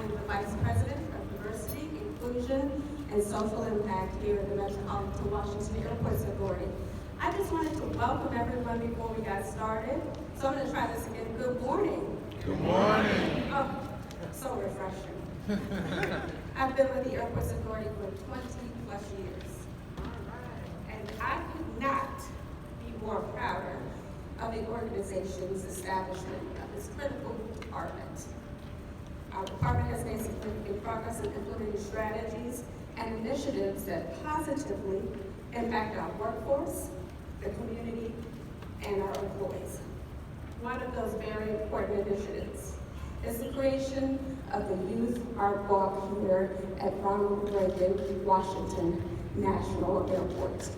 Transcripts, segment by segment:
am the Vice President of Diversity, Inclusion, and Social Impact here at the Metropolitan Washington Airports Authority. I just wanted to welcome everyone before we got started. So I'm going to try this again. Good morning. Good morning. Oh, so refreshing. I've been with the Airports Authority for 20 plus years. And I could not be more prouder of the organization's establishment of this critical department. Our department has made significant progress in implementing strategies and initiatives that positively impact our workforce, the community, and our employees. One of those very important initiatives is the creation of the Youth Art Walk here at Ronald Reagan Washington National Airport.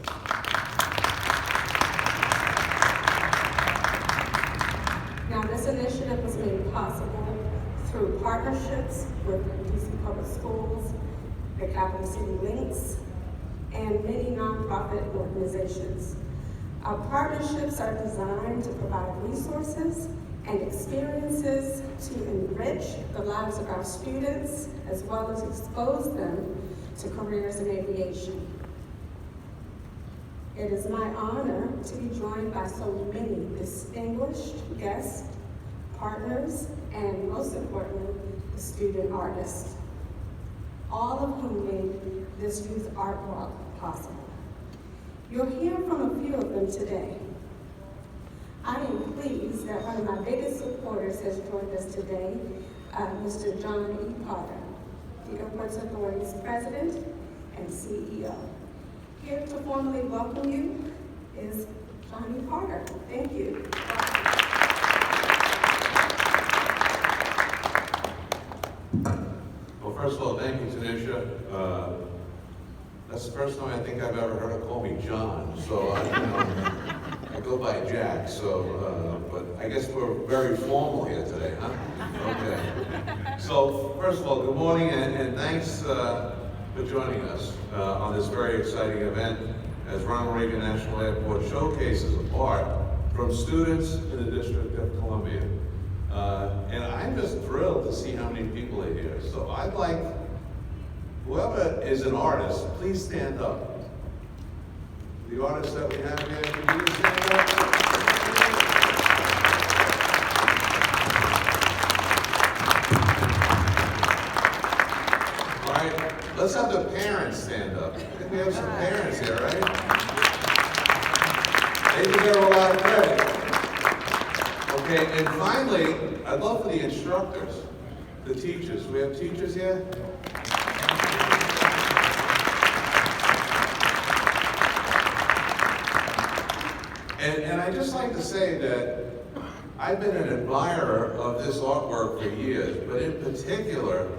Now, this initiative was made possible through partnerships with DC Public Schools, the Capital City Links, and many nonprofit organizations. Our partnerships are designed to provide resources and experiences to enrich the lives of our students, as well as expose them to careers in aviation. It is my honor to be joined by so many distinguished guests, partners, and most importantly, the student artists, all of whom made this Youth Art Walk possible. You'll hear from a few of them today. I am pleased that one of my biggest supporters has joined us today, Mr. John E. Potter, the Airports Authority's President and CEO. Here to formally welcome you is John E. Potter. Thank you. Well, first of all, thank you, Tanisha. That's the first time I think I've ever heard her call me John. So I go by Jack. So, but I guess we're very formal here today, huh? Okay. So, first of all, good morning and thanks for joining us on this very exciting event as Ronald Reagan National Airport showcases art from students in the District of Columbia. And I'm just thrilled to see how many people are here. So I'd like, whoever is an artist, please stand up. The artists that we have here, can you stand up? All right, let's have the parents stand up. I think we have some parents here, right? They deserve a lot of credit. Okay, and finally, I'd love for the instructors, the teachers. We have teachers here? And I'd just like to say that I've been an admirer of this artwork for years, but in particular,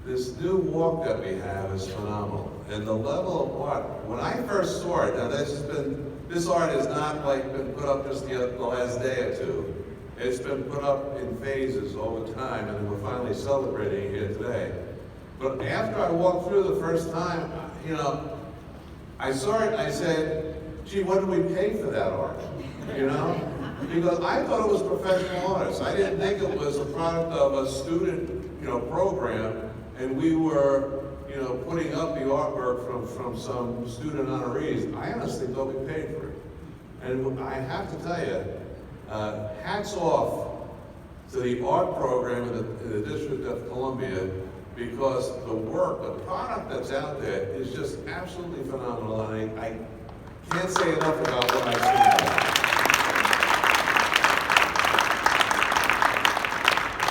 this new walk that we have is phenomenal. And the level of art, when I first saw it, now this art has not like been put up just the last day or two. It's been put up in phases over time, and we're finally celebrating it here today. But after I walked through the first time, you know, I saw it and I said, gee, what do we pay for that art? You know? Because I thought it was professional artists. I didn't think it was a product of a student, you know, program, and we were, you know, putting up the artwork from some student honorees. I honestly thought we paid for it. And I have to tell you, hats off to the art program in the District of Columbia, because the work, the product that's out there is just absolutely phenomenal, and I can't say enough about what I've seen.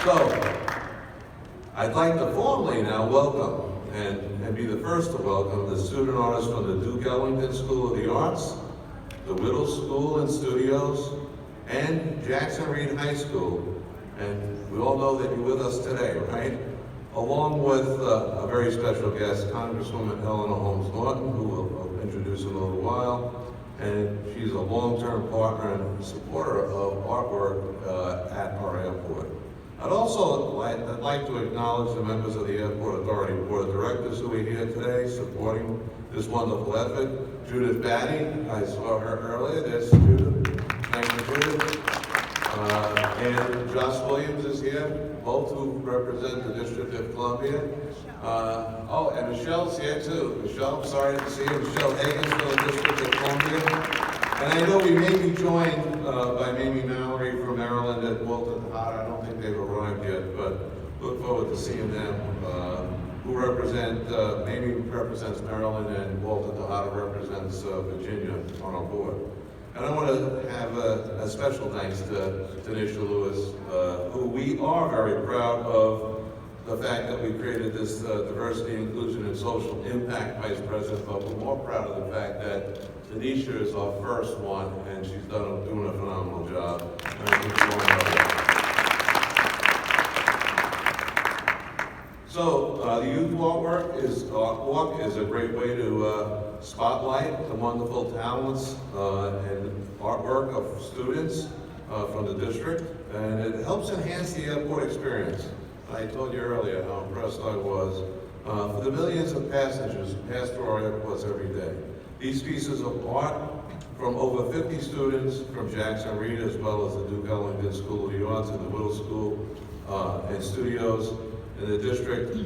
So, I'd like to formally now welcome and be the first to welcome the student artists from the Duke Ellington School of the Arts, the Whittle School and Studios, and Jackson Reed High School. And we all know that you're with us today, right? Along with a very special guest, Congresswoman Eleanor Holmes Norton, who we'll introduce in a little while. And she's a long-term partner and supporter of artwork at our airport. I'd also like to acknowledge the members of the Airport Authority Board of Directors who are here today supporting this wonderful effort. Judith Batty, I saw her earlier. There's Judith. Thank you, Judith. And Josh Williams is here, both who represent the District of Columbia. Oh, and Michelle's here too. Michelle, I'm sorry to see you. Michelle Hagan's from the District of Columbia. And I know we may be joined by Mamie Mallory from Maryland at Walton Hot. I don't think they've arrived yet, but look forward to seeing them. Who represent, Mamie represents Maryland and Walter Tejada represents Virginia on our board. And I want to have a special thanks to Tanisha Lewis, who we are very proud of the fact that we created this Diversity, Inclusion, and Social Impact Vice President, but we're more proud of the fact that Tanisha is our first one, and she's doing a phenomenal job. And I think we're going to love it. So, the Youth Walk is a great way to spotlight the wonderful talents and artwork of students from the district, and it helps enhance the airport experience. I told you earlier how impressed I was for the millions of passengers who pass through our airports every day. These pieces of art from over 50 students from Jackson Reed, as well as the Duke Ellington School of the Arts and the Whittle School and studios in the district,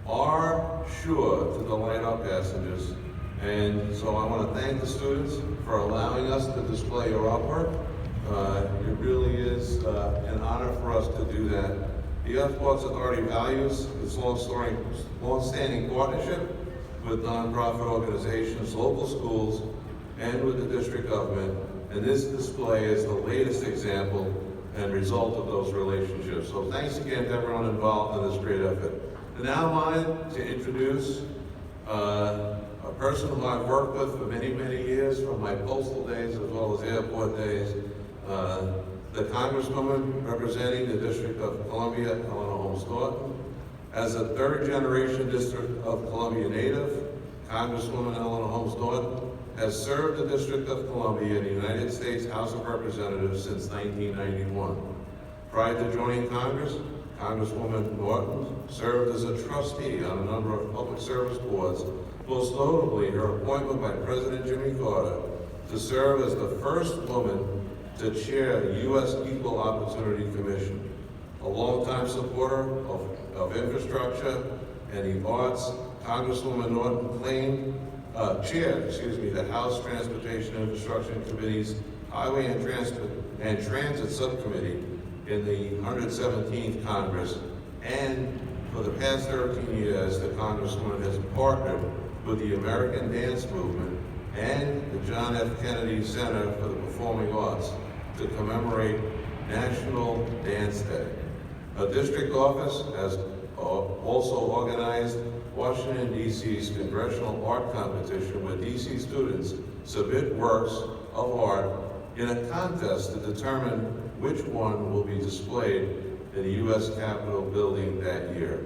are sure to delight our passengers. And so I want to thank the students for allowing us to display your artwork. It really is an honor for us to do that. The Airports Authority values its long-standing partnership with nonprofit organizations, local schools, and with the district government. And this display is the latest example and result of those relationships. So thanks again to everyone involved in this great effort. And now I'm honored to introduce a person whom I've worked with for many, many years, from my postal days as well as airport days, the Congresswoman representing the District of Columbia, Eleanor Holmes Norton. As a third-generation District of Columbia native, Congresswoman Eleanor Holmes Norton has served the District of Columbia in the United States House of Representatives since 1991. Prior to joining Congress, Congresswoman Norton served as a trustee on a number of public service boards, most notably her appointment by President Jimmy Carter to serve as the first woman to chair the U.S. Equal Opportunity Commission. A longtime supporter of infrastructure and the arts, Congresswoman Norton chaired the House Transportation and Infrastructure Committee's Highway and Transit Subcommittee in the 117th Congress, and for the past 13 years, the Congresswoman has partnered with the American Dance Movement and the John F. Kennedy Center for the Performing Arts to commemorate National Dance Day. Her district office has also organized Washington, D.C.'s Congressional Art Competition, where D.C. students submit works of art in a contest to determine which one will be displayed in the U.S. Capitol building that year.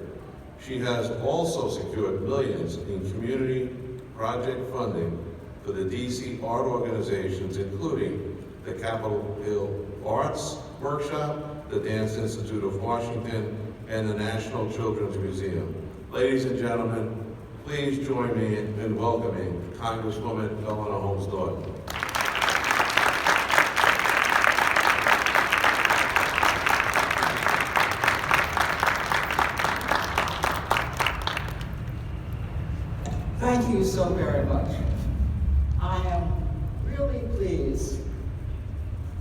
She has also secured millions in community project funding for the D.C. art organizations, including the Capitol Hill Arts Workshop, the Dance Institute of Washington, and the National Children's Museum. Ladies and gentlemen, please join me in welcoming Congresswoman Eleanor Holmes Norton. Thank you so very much. I am really pleased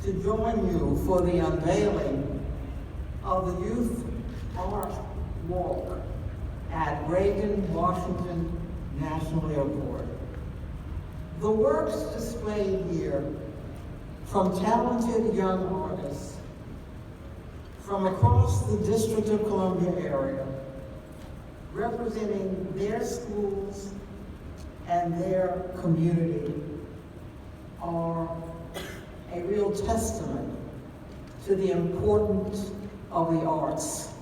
to join you for the unveiling of the Youth Art Walk at Reagan Washington National Airport. The works displayed here from talented young artists from across the District of Columbia area, representing their schools and their community, are a real testament to the importance of the arts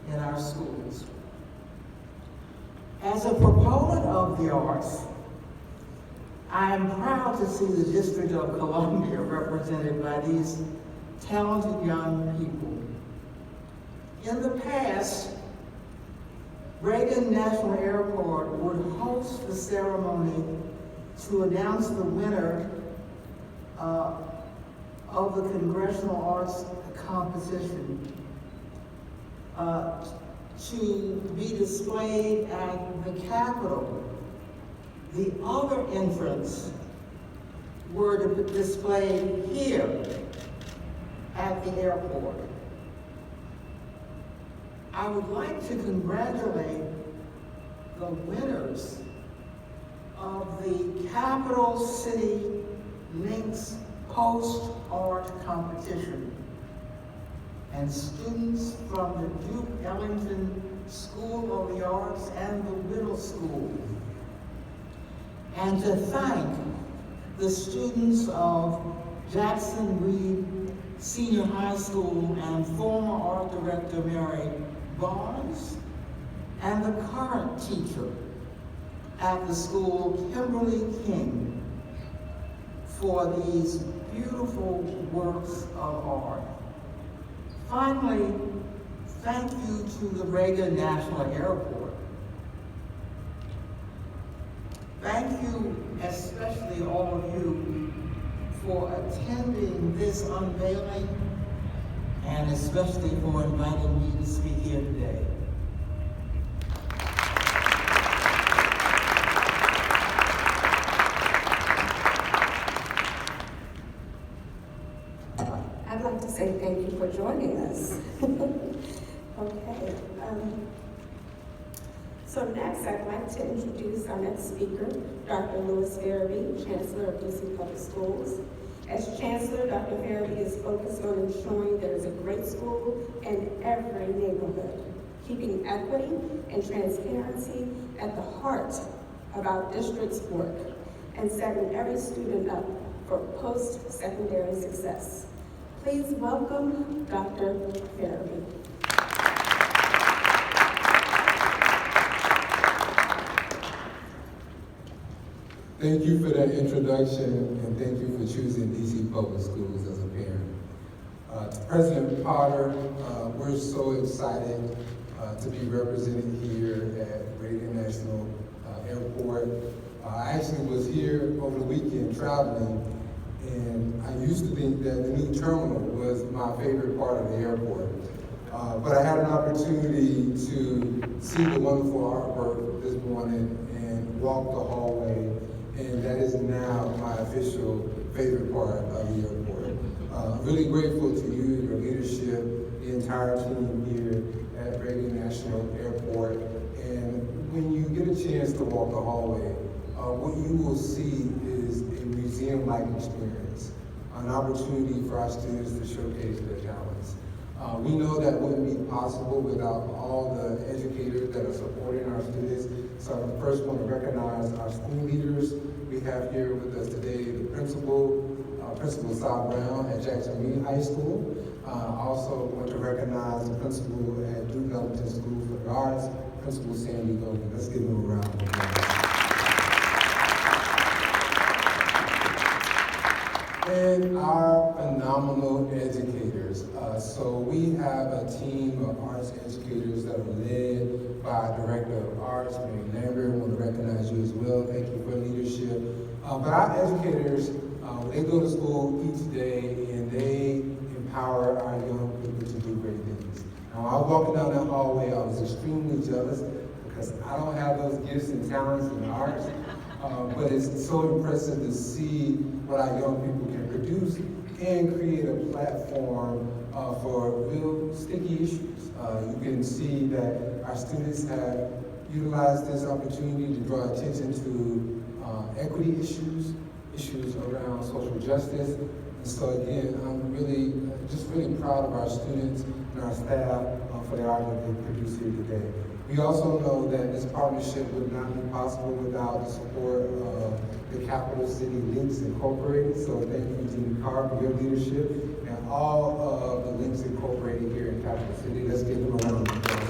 in our schools. As a proponent of the arts, I am proud to see the District of Columbia represented by these talented young people. In the past, Reagan National Airport would host the ceremony to announce the winner of the Congressional Arts competition to be displayed at the Capitol. The other entrants were to be displayed here at the airport. I would like to congratulate the winners of the Capital City Links Post Art Competition and students from the Duke Ellington School of the Arts and the middle school. And to thank the students of Jackson Reed Senior High School and former art director Mary Barnes, and the current teacher at the school, Kimberly King, for these beautiful works of art. Finally, thank you to the Reagan National Airport. Thank you, especially all of you, for attending this unveiling and especially for inviting me to speak here today. I'd like to say thank you for joining us. Okay. So next, I'd like to introduce our next speaker, Dr. Louis Farabee, Chancellor of DC Public Schools. As Chancellor, Dr. Farabee is focused on ensuring there is a great school in every neighborhood, keeping equity and transparency at the heart of our district's work, and setting every student up for post-secondary success. Please welcome Dr. Farabee. Thank you for that introduction, and thank you for choosing DC Public Schools as a parent. To President Potter, we're so excited to be represented here at Reagan National Airport. I actually was here over the weekend traveling, and I used to think that the new terminal was my favorite part of the airport. But I had an opportunity to see the wonderful artwork this morning and walk the hallway, and that is now my official favorite part of the airport. I'm really grateful to you, your leadership, the entire team here at Reagan National Airport. And when you get a chance to walk the hallway, what you will see is a museum-like experience, an opportunity for our students to showcase their talents. We know that wouldn't be possible without all the educators that are supporting our students. So I first want to recognize our school leaders. We have here with us today the principal, Principal Saab Brown at Jackson Reed High School. Also want to recognize the principal at Duke Ellington School for the Arts, Principal Sandy Logan. Let's give them a round of applause. And our phenomenal educators. So we have a team of arts educators that are led by our Director of Arts, Mary Lambert. I want to recognize you as well. Thank you for leadership. But our educators, they go to school each day and they empower our young people to do great things. Now, I was walking down that hallway, I was extremely jealous because I don't have those gifts and talents in the arts. But it's so impressive to see what our young people can produce and create a platform for real sticky issues. You can see that our students have utilized this opportunity to draw attention to equity issues around social justice. And so again, I'm really proud of our students and our staff for the art that they produce here today. We also know that this partnership would not be possible without the support of the Capital City Links Incorporated. So thank you, Jeannie Carr, for your leadership, and all of the Links Incorporated here in Capital City. Let's give them a round of applause.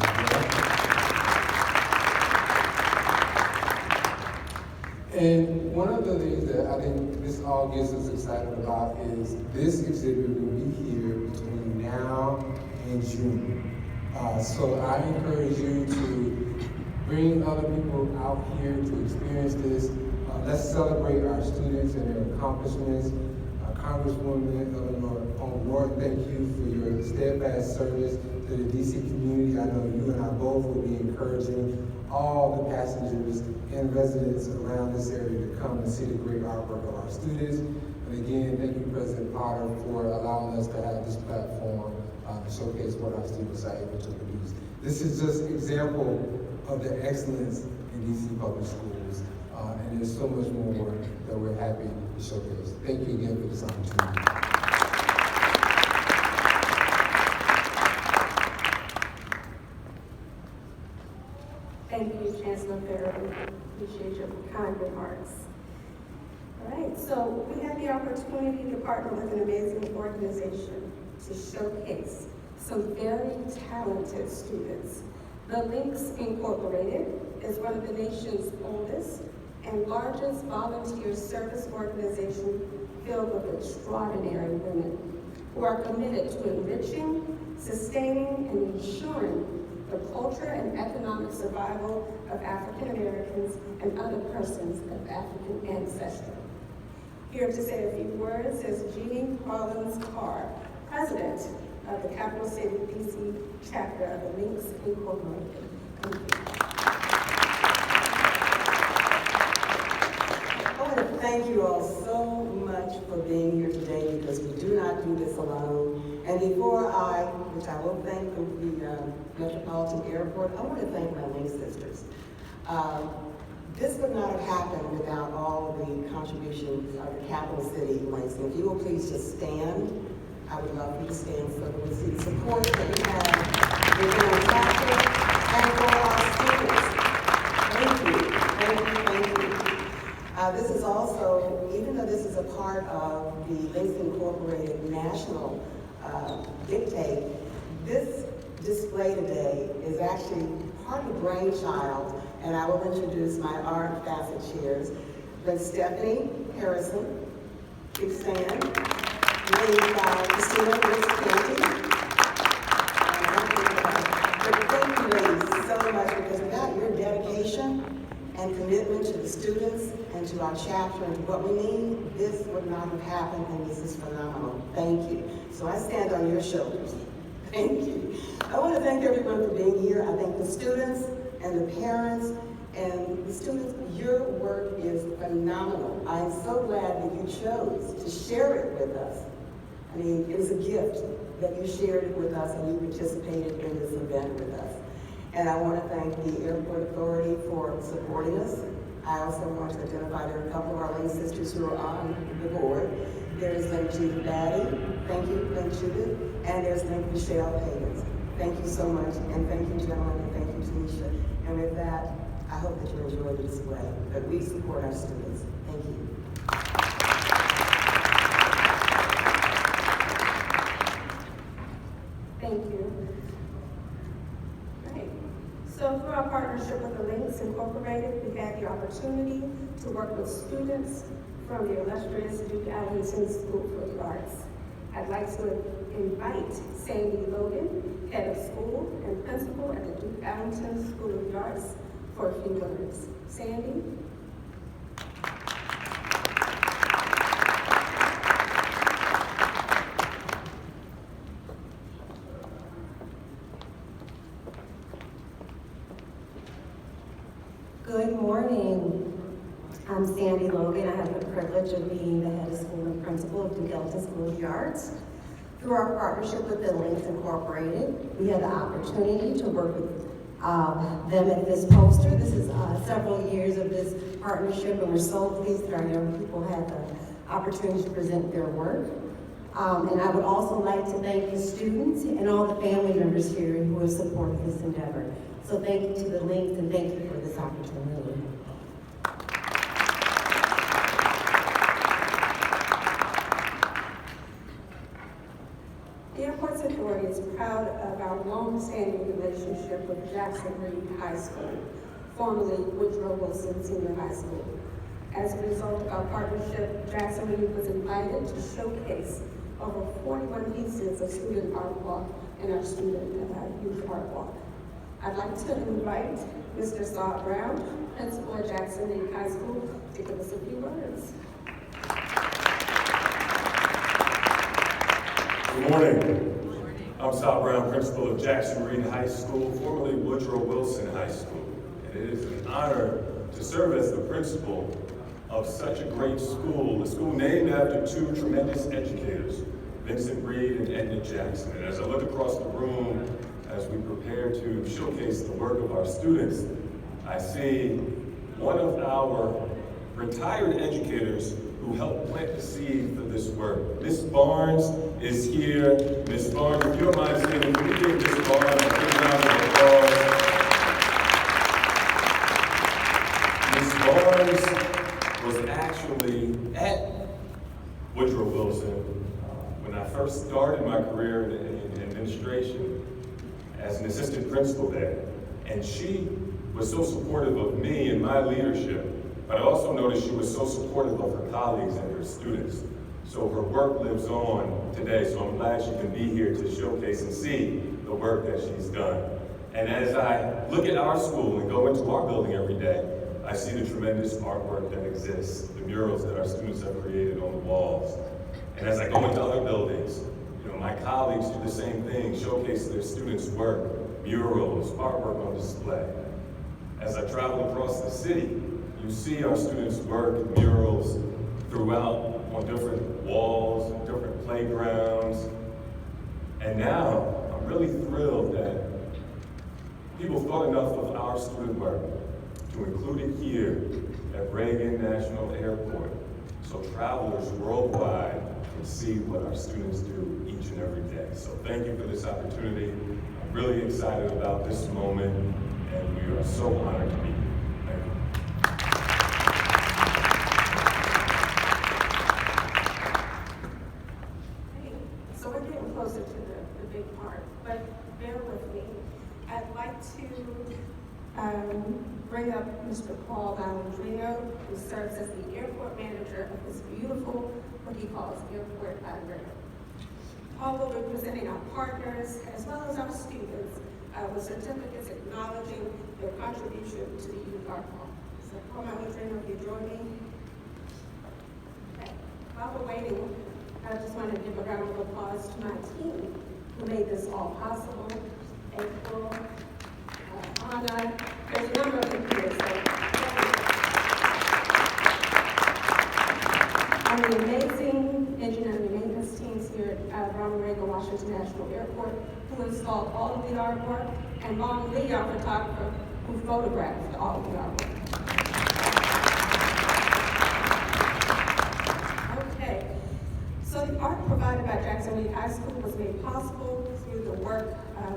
And one of the things that I think this all gets us excited about is this exhibit will be here between now and June. So I encourage you to bring other people out here to experience this. Let's celebrate our students and their accomplishments. Congresswoman Eleanor Roy, thank you for your steadfast service to the DC community. I know you and I both will be encouraging all the passengers and residents around this area to come and see the great artwork of our students. And again, thank you, President Potter, for allowing us to have this platform to showcase what our students are able to produce. This is just an example of the excellence in DC public schools, and there's so much more that we're happy to showcase. Thank you again for this opportunity. Thank you, Chancellor Farrell. Appreciate your kind remarks. All right, so we had the opportunity to partner with an amazing organization to showcase some very talented students. The Links Incorporated is one of the nation's oldest and largest volunteer service organization filled with extraordinary women who are committed to enriching, sustaining, and ensuring the culture and economic survival of African Americans and other persons of African ancestry. Here to say a few words is Jeannie Collins Carr, President of the Capital City DC chapter of the Links Incorporated. Thank you. I want to thank you all so much for being here today, because we do not do this alone. And before which I will thank the Metropolitan Airport, I want to thank my Link sisters. This would not have happened without all of the contributions of the Capital City Links. And if you will please just stand, I would love for you to stand so that we see the support that we have within our chapter and for our students. Thank you, thank you, thank you. This is also, even though this is a part of the Links Incorporated National Dictate, this display today is actually part of the brainchild, and I will introduce my art facet chairs. But Stephanie Harrison, big stand, Christina Canty. But thank you ladies so much, because without your dedication and commitment to the students and to our chapter and to what we need, this would not have happened, and this is phenomenal. Thank you. So I stand on your shoulders. Thank you. I want to thank everyone for being here. I thank the students and the parents and the students. Your work is phenomenal. I am so glad that you chose to share it with us. I mean, it was a gift that you shared it with us and you participated in this event with us. And I want to thank the Airport Authority for supporting us. I also want to identify there are a couple of our Link sisters who are on the board. There's Link Judith Batty, thank you, Link Judith, and there's Link Michelle Havens. Thank you so much, and thank you, gentlemen, and thank you, Tanisha. And with that, I hope that you enjoy the display, that we support our students. Thank you. Thank you. Right. So through our partnership with the Links Incorporated, we had the opportunity to work with students from the illustrious Duke Ellington School for the Arts. I'd like to invite Sandy Logan, head of school and principal at the Duke Ellington School of the Arts, for a few words. Sandy? Good morning. I'm Sandy Logan. I have the privilege of being the head of school and principal of Duke Ellington School of the Arts. Through our partnership with the Links Incorporated, we had the opportunity to work with them at this poster. This is several years of this partnership, and we're so pleased that our young people had the opportunity to present their work. And I would also like to thank the students and all the family members here who have supported this endeavor. So thank you to the Links, and thank you for this opportunity. The Airports Authority is proud of our long-standing relationship with Jackson Reed High School, formerly Woodrow Wilson Senior High School. As a result of our partnership, Jackson Reed was invited to showcase over 41 pieces of student art walk in our student youth art walk. I'd like to invite Mr. Saul Brown, principal at Jackson Reed High School, to give us a few words. Good morning. I'm Sal Brown, principal of Jackson Reed High School, formerly Woodrow Wilson High School. And it is an honor to serve as the principal of such a great school, a school named after two tremendous educators, Vincent Reed and Edna Jackson. And as I look across the room, as we prepare to showcase the work of our students, I see one of our retired educators who helped plant the seed for this work. Miss Barnes is here. Miss Barnes, if you don't mind standing, can we give Miss Barnes a big round of applause? Miss Barnes was actually at Woodrow Wilson when I first started my career in administration as an assistant principal there. And she was so supportive of me and my leadership. But I also noticed she was so supportive of her colleagues and her students. So her work lives on today, so I'm glad she can be here to showcase and see the work that she's done. And as I look at our school and go into our building every day, I see the tremendous artwork that exists, the murals that our students have created on the walls. And as I go into other buildings, my colleagues do the same thing, showcase their students' work, murals, artwork on display. As I travel across the city, you see our students' work, murals, throughout on different walls, different playgrounds. And now, I'm really thrilled that people thought enough of our student work to include it here at Reagan National Airport, so travelers worldwide can see what our students do each and every day. So thank you for this opportunity. I'm really excited about this moment, and we are so honored to be here. Thank you. So we're getting closer to the big part, but bear with me. I'd like to bring up Mr. Paul Valentrino, who serves as the airport manager of this beautiful, what he calls airport library. Paul will be presenting our partners as well as our students with certificates acknowledging their contribution to the Youth Art Hall. So Paul Valentrino, if you join me. Okay. While we're waiting, I just want to give a round of applause to my team who made this all possible. April, Anna, there's a number of people here, so and the amazing engineering and maintenance teams here at Ronald Reagan Washington National Airport who installed all of the artwork, and Long Lee, our photographer, who photographed all of the artwork. Okay, so the art provided by Jackson Reed High School was made possible through the work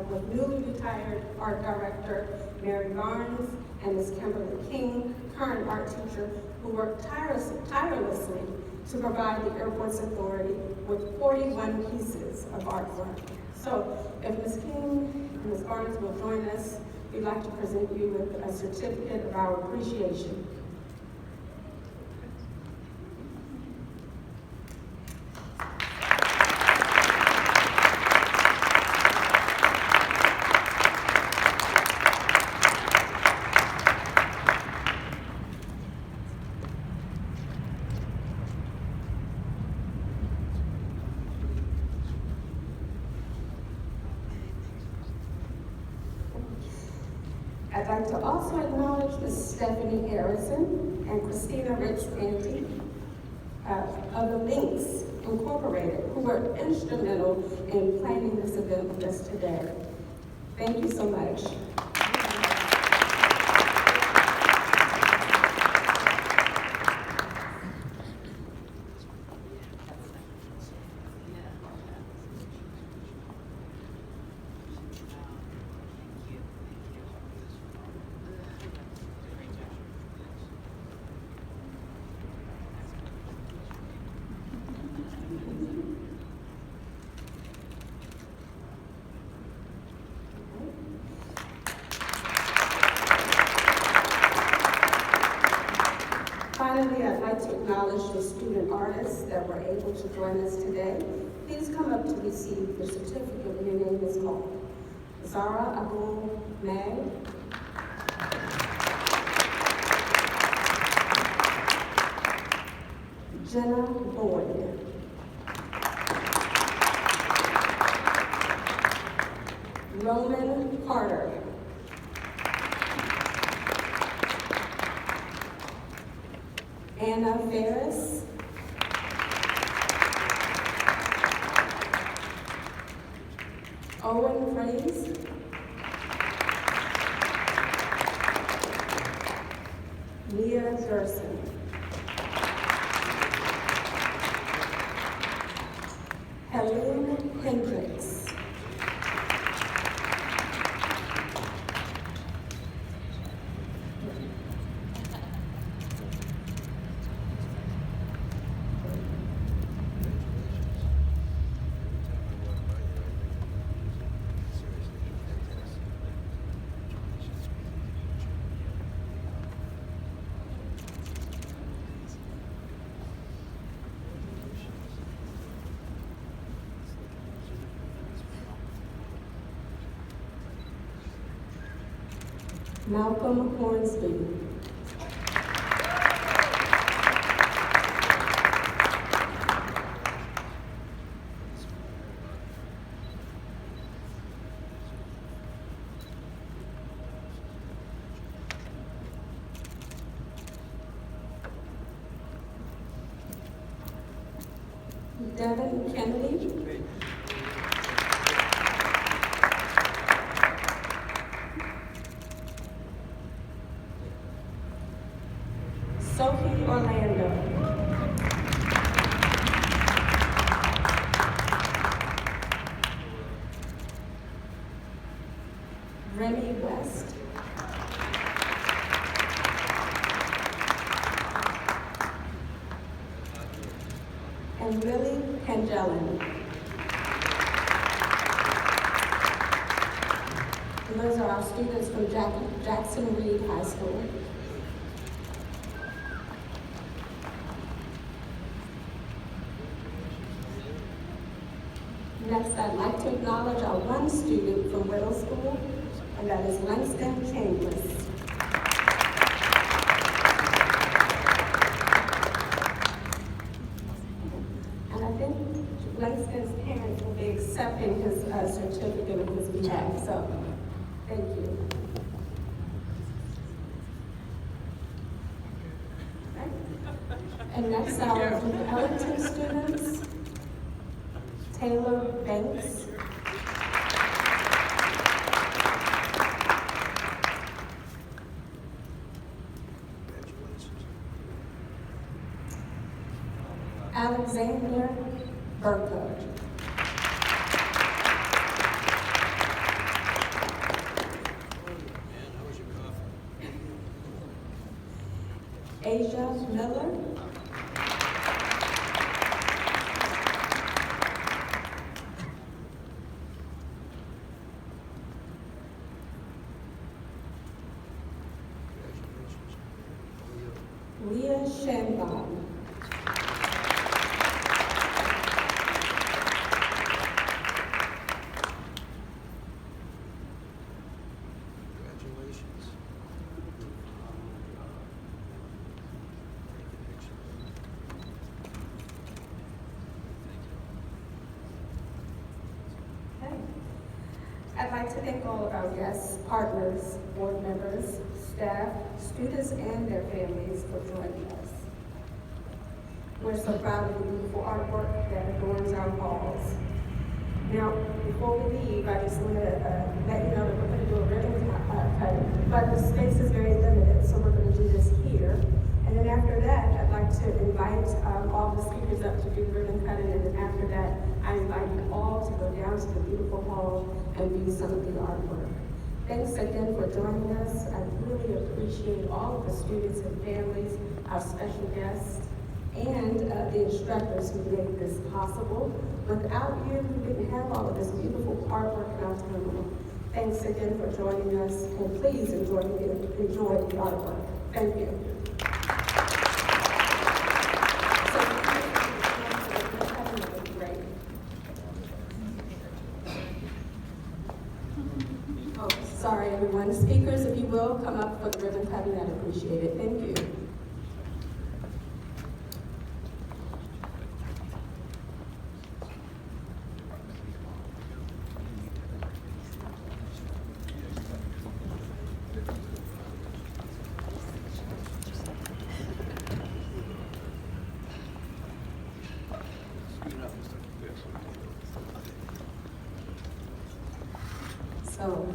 with newly retired art director Mary Barnes and Ms. Kimberly King, current art teacher, who worked tirelessly to provide the airport's authority with 41 pieces of artwork. So if Ms. King and Ms. Barnes will join us, we'd like to present you with a certificate of our appreciation. I'd like to also acknowledge Ms. Stephanie Harrison and Christina Rich-Randy of the Links Incorporated, who were instrumental in planning this event with us today. Thank you so much. Finally, I'd like to acknowledge the student artists that were able to join us today. Please come up to receive the certificate when your name is called. Zara Abul Mag, Jenna Boyd, Roman Carter. Anna Ferris. Owen Praise. Mia Gerson. Helene Hendricks. Malcolm Hornsby. Devin Kennedy. Sophie Orlando. Remy West. And Lily Pangelin. And those are our students from Jackson Reed High School. Next, I'd like to acknowledge our one student from Whittle School, and that is Langston Chambers. And I think Langston's parents will be accepting his certificate on his behalf, so thank you. Okay. And next, our Ellington students. Taylor Banks. Alexander Burko. Asia Miller. Leah Shanbaum. Congratulations. Okay. I'd like to thank all of our guests, partners, board members, staff, students, and their families for joining us. We're so proud of the beautiful artwork that adorns our halls. Now, before we leave, I just want to let you know that we're going to do a ribbon cutting, but the space is very limited, so we're going to do this here. And then after that, I'd like to invite all the speakers up to do the ribbon cutting, and then after that, I invite you all to go down to the beautiful hall and view some of the artwork. Thanks again for joining us. I really appreciate all of the students and families, our special guests, and the instructors who made this possible. Without you, we wouldn't have all of this beautiful artwork in our terminal. Thanks again for joining us, and please enjoy the artwork. Thank you. Oh, sorry, everyone. Speakers, if you will, come up for the ribbon cutting. I'd appreciate it. Thank you. So,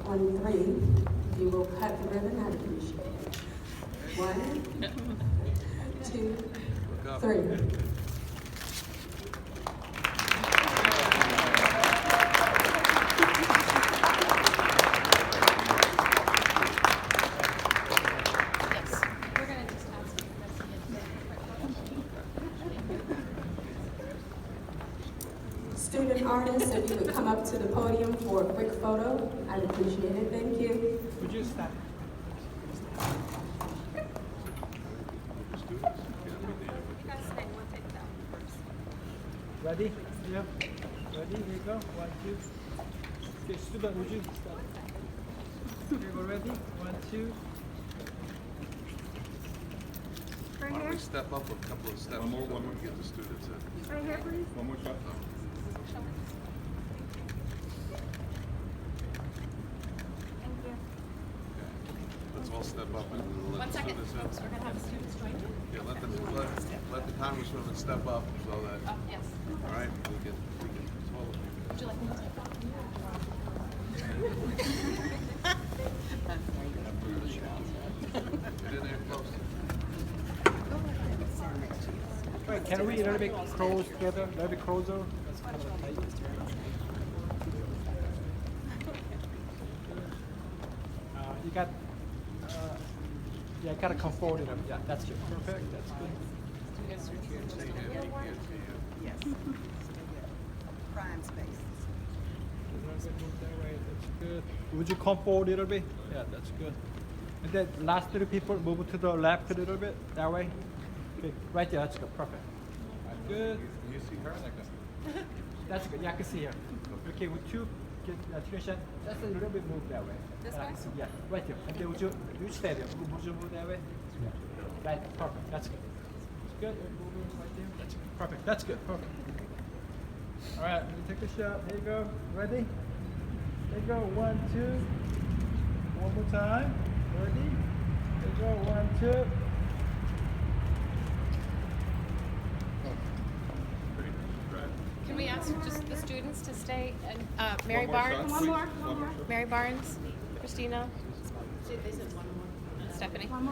on 3, if you will cut the ribbon, I'd appreciate it. 1, 2, 3. Student artists, if you would come up to the podium for a quick photo, I'd appreciate it. Thank you. Would you stop? Ready? Yeah. Ready? Here you go. 1, 2. Okay, student, would you stop? Here you go. Ready? 1, 2. Why don't we step up a couple of steps so we can get the students in? Right here, please. One more shot. Thank you. Let's all step up and let One the second, students in. folks. We're gonna have students join you. Yeah, let the congresswomen step up so that, Oh, yes. all right, we can swallow. Would you like me to take that? Get in there close. Wait, can we a little bit close together? A little bit closer? That's kind of tight. You got, yeah, kind of come forward. Yeah, that's good. Perfect. That's good. Yes. Prime space. Move that way. That's good. Would you come forward a little bit? Yeah, that's good. And then last 3 people move to the left a little bit. That way. Okay, right there. That's good. Perfect. Good. You see her? That's good. Yeah, I can see her. Okay, would you get Tricia? Just a little bit move that way. This And I way? can see- Yeah, right there. And then would you stay there? Would you move that way? Yeah. Right. Perfect. That's good. That's good. Moving right there. That's good. Perfect. That's good. Perfect. All right. Let me take a shot. Here you go. Ready? There you go. 1, 2. One more time. Ready? There you go. 1, 2. Can we ask just the students to stay and, Mary One more shot, Barnes? please. One more. Mary Barnes, Christina? They said one more. Stephanie? One more